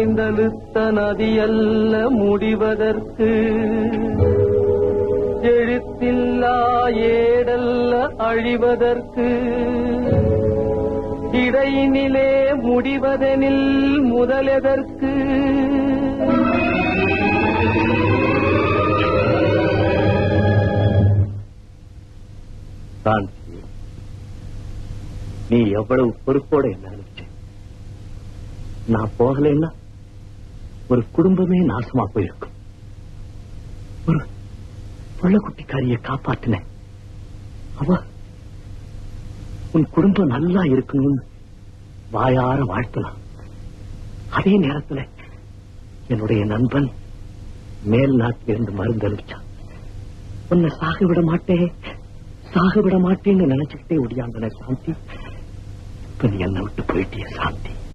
பாய்ந்தழுத்த நதியல்ல முடிவதற்கு, எழுத்தில்லா ஏடல்ல அழிவதற்கு, இடையினிலே முடிவதெனில் முதலெதற்கு? சாந்தி, நீ எவ்வளவு பொறுப்போட என்ன அனுப்பிச்ச. நான் போகலைன்னா ஒரு குடும்பமே நாசமா போயிருக்கும். ஒரு புள்ள குட்டிக்காரிய காப்பாத்தின. அவ உன் குடும்பம் நல்லா இருக்கணும்னு வாயார வாழ்த்தலாம். அதே நேரத்தில் என்னுடைய நண்பன் மேல் நாட்டிலிருந்து மருந்து அனுப்பிச்சான். உன்னை சாக விட மாட்டேன்னு நினைச்சுக்கிட்டே ஒடியாந்தன சாந்தி. இப்ப நீ என்னை விட்டு போயிட்டிய சாந்தி.